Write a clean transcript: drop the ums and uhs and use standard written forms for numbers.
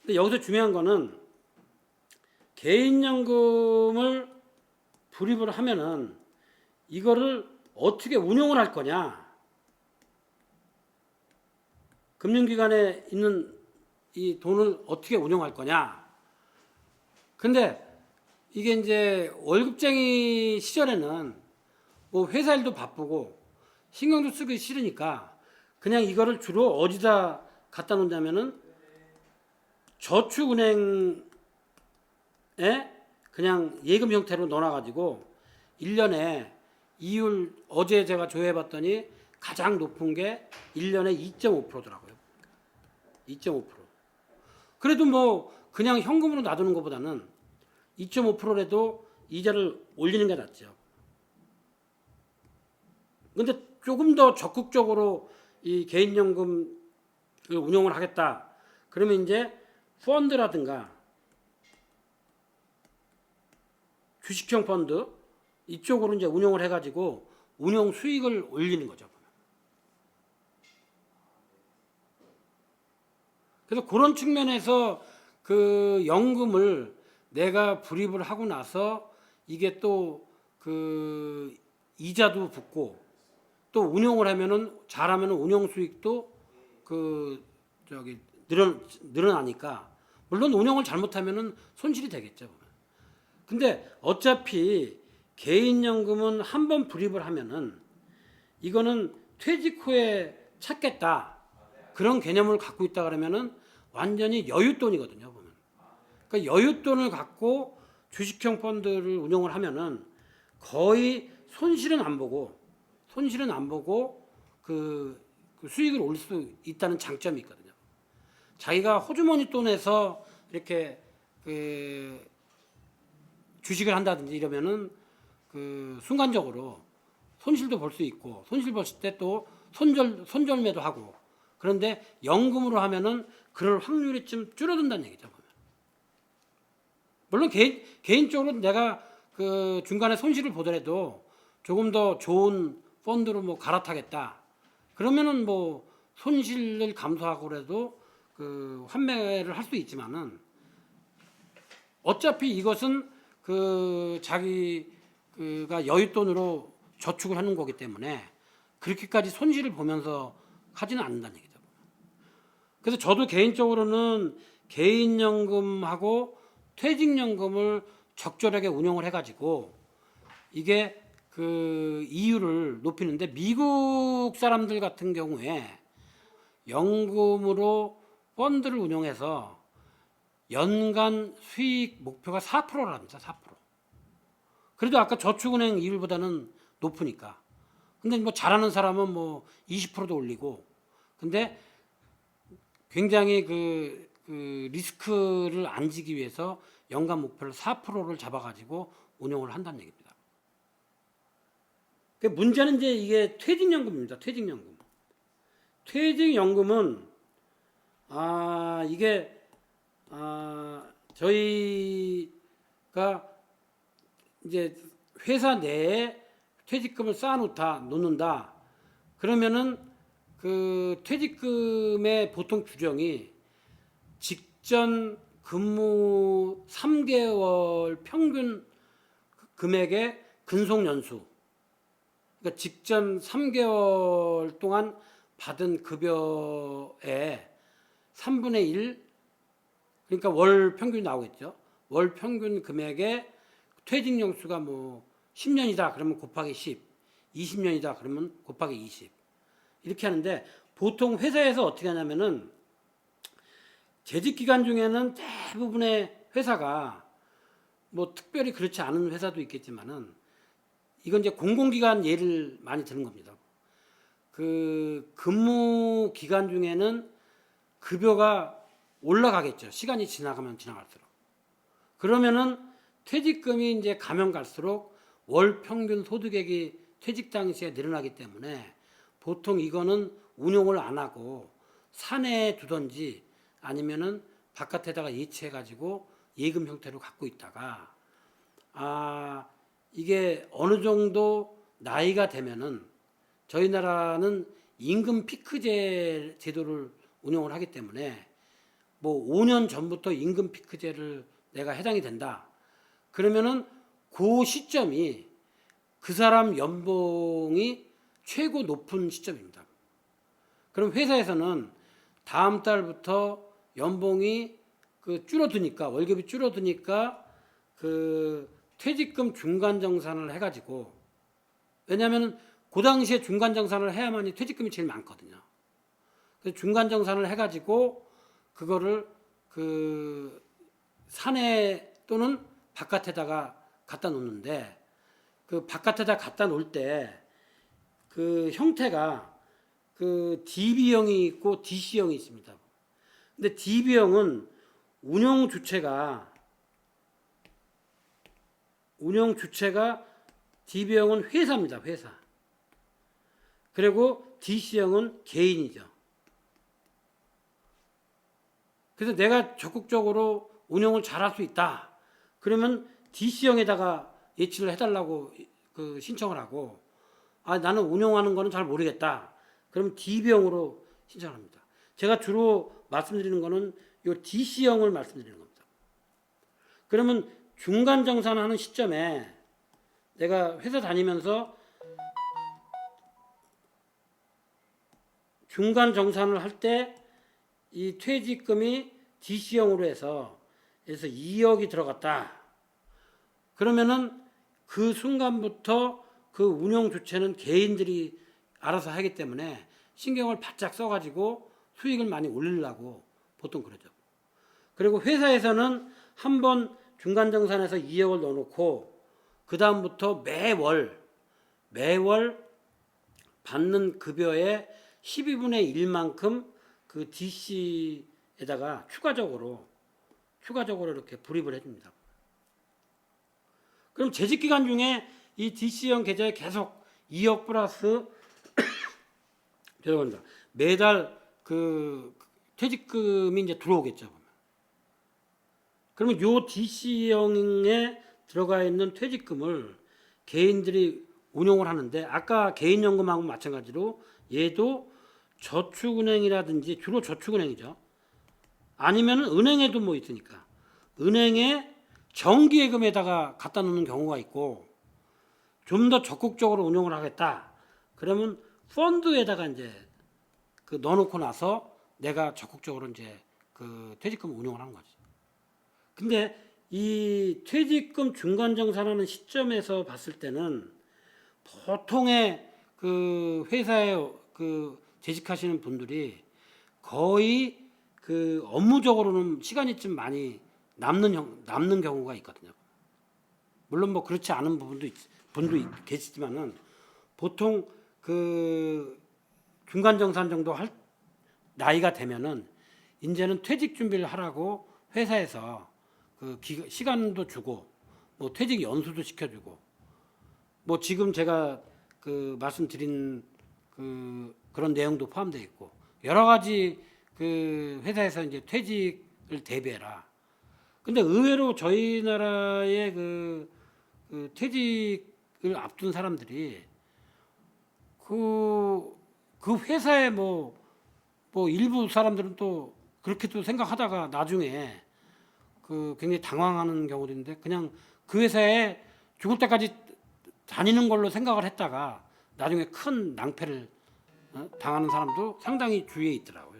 근데 여기서 중요한 거는 개인연금을 불입을 하면은 이거를 어떻게 운용을 할 거냐. 금융기관에 있는 이 돈을 어떻게 운용할 거냐. 근데 이게 이제 월급쟁이 시절에는 뭐 회사 일도 바쁘고 신경도 쓰기 싫으니까 그냥 이거를 주로 어디다 갖다 놓냐면은 저축은행에 그냥 예금 형태로 넣어놔가지고 1년에 이율 어제 제가 조회해봤더니 가장 높은 게 1년에 2.5%더라고요. 2.5%. 그래도 뭐 그냥 현금으로 놔두는 것보다는 2.5%라도 이자를 올리는 게 낫죠. 근데 조금 더 적극적으로 이 개인연금을 운용을 하겠다. 그러면 이제 펀드라든가 주식형 펀드 이쪽으로 이제 운용을 해가지고 운용 수익을 올리는 거죠. 그래서 그런 측면에서 그 연금을 내가 불입을 하고 나서 이게 또 그 이자도 붙고 또 운용을 하면은 잘하면은 운용 수익도 그 저기 늘어나니까 물론 운용을 잘못하면은 손실이 되겠죠. 근데 어차피 개인연금은 한 번 불입을 하면은 이거는 퇴직 후에 찾겠다 그런 개념을 갖고 있다 그러면은 완전히 여윳돈이거든요. 보면. 그러니까 여윳돈을 갖고 주식형 펀드를 운용을 하면은 거의 손실은 안 보고 그 수익을 올릴 수 있다는 장점이 있거든요. 자기가 호주머니 돈에서 이렇게 그 주식을 한다든지 이러면은 그 순간적으로 손실도 볼 수 있고 손실 봤을 때 또 손절매도 하고 그런데 연금으로 하면은 그럴 확률이 좀 줄어든다는 얘기죠. 물론 개인적으로 내가 그 중간에 손실을 보더라도 조금 더 좋은 펀드로 뭐 갈아타겠다. 그러면은 뭐 손실을 감수하고 그래도 그 환매를 할 수 있지만은 어차피 이것은 그 자기가 여윳돈으로 저축을 하는 거기 때문에 그렇게까지 손실을 보면서 하지는 않는다는 얘기죠. 그래서 저도 개인적으로는 개인연금하고 퇴직연금을 적절하게 운용을 해가지고 이게 그 이율을 높이는데 미국 사람들 같은 경우에 연금으로 펀드를 운용해서 연간 수익 목표가 4%랍니다. 4%. 그래도 아까 저축은행 이율보다는 높으니까. 근데 뭐 잘하는 사람은 뭐 20%도 올리고. 근데 굉장히 그 리스크를 안 지기 위해서 연간 목표를 4%를 잡아가지고 운용을 한다는 얘기입니다. 문제는 이제 이게 퇴직연금입니다. 퇴직연금. 퇴직연금은 이게 저희가 이제 회사 내에 퇴직금을 놓는다. 그러면은 그 퇴직금의 보통 규정이 직전 근무 3개월 평균 금액의 근속 연수. 그러니까 직전 3개월 동안 받은 급여의 3분의 1, 그러니까 월 평균이 나오겠죠. 월 평균 금액의 퇴직 연수가 뭐 10년이다 그러면 곱하기 10, 20년이다 그러면 곱하기 20. 이렇게 하는데 보통 회사에서 어떻게 하냐면은 재직 기간 중에는 대부분의 회사가 뭐 특별히 그렇지 않은 회사도 있겠지만은 이건 이제 공공기관 예를 많이 드는 겁니다. 그 근무 기간 중에는 급여가 올라가겠죠. 시간이 지나가면 지나갈수록. 그러면은 퇴직금이 이제 가면 갈수록 월 평균 소득액이 퇴직 당시에 늘어나기 때문에 보통 이거는 운용을 안 하고 사내에 두던지 아니면은 바깥에다가 예치해가지고 예금 형태로 갖고 있다가 이게 어느 정도 나이가 되면은 저희 나라는 임금 피크제 제도를 운영을 하기 때문에 뭐 5년 전부터 임금 피크제를 내가 해당이 된다. 그러면은 그 시점이 그 사람 연봉이 최고 높은 시점입니다. 그럼 회사에서는 다음 달부터 연봉이 그 줄어드니까 월급이 줄어드니까 그 퇴직금 중간 정산을 해가지고, 왜냐하면 그 당시에 중간 정산을 해야만이 퇴직금이 제일 많거든요. 그래서 중간 정산을 해가지고 그거를 그 사내 또는 바깥에다가 갖다 놓는데, 그 바깥에다 갖다 놓을 때 그 형태가 그 DB형이 있고 DC형이 있습니다. 근데 DB형은 운영 주체가 DB형은 회사입니다. 회사. 그리고 DC형은 개인이죠. 그래서 내가 적극적으로 운영을 잘할 수 있다. 그러면 DC형에다가 예치를 해달라고 그 신청을 하고, 아 나는 운영하는 거는 잘 모르겠다. 그럼 DB형으로 신청합니다. 제가 주로 말씀드리는 거는 이 DC형을 말씀드리는 겁니다. 그러면 중간 정산하는 시점에 내가 회사 다니면서 중간 정산을 할 때 이 퇴직금이 DC형으로 해서 2억이 들어갔다. 그러면은 그 순간부터 그 운영 주체는 개인들이 알아서 하기 때문에 신경을 바짝 써가지고 수익을 많이 올리려고 보통 그러죠. 그리고 회사에서는 한번 중간 정산해서 2억을 넣어놓고 그 다음부터 매월 받는 급여의 12분의 1만큼 그 DC에다가 추가적으로 이렇게 불입을 해줍니다. 그럼 재직 기간 중에 이 DC형 계좌에 계속 2억 플러스 죄송합니다. 매달 그 퇴직금이 이제 들어오겠죠. 그러면 요 DC형에 들어가 있는 퇴직금을 개인들이 운용을 하는데, 아까 개인연금하고 마찬가지로 얘도 저축은행이라든지, 주로 저축은행이죠. 아니면 은행에도 뭐 있으니까 은행에 정기예금에다가 갖다 놓는 경우가 있고, 좀 더 적극적으로 운용을 하겠다. 그러면 펀드에다가 이제 그 넣어놓고 나서 내가 적극적으로 이제 그 퇴직금 운용을 하는 거지. 근데 이 퇴직금 중간 정산하는 시점에서 봤을 때는 보통의 그 회사에 그 재직하시는 분들이 거의 그 업무적으로는 시간이 좀 많이 남는 경우가 있거든요. 물론 뭐 그렇지 않은 분도 계시지만은 보통 그 중간 정산 정도 할 나이가 되면은 이제는 퇴직 준비를 하라고 회사에서 그 시간도 주고 뭐 퇴직 연수도 시켜주고, 뭐 지금 제가 그 말씀드린 그런 내용도 포함되어 있고, 여러 가지 그 회사에서 이제 퇴직을 대비해라. 근데 의외로 저희 나라의 그 퇴직을 앞둔 사람들이 그 회사에 뭐 일부 사람들은 또 그렇게 또 생각하다가 나중에 그 굉장히 당황하는 경우도 있는데, 그냥 그 회사에 죽을 때까지 다니는 걸로 생각을 했다가 나중에 큰 낭패를 당하는 사람도 상당히 주위에 있더라고요.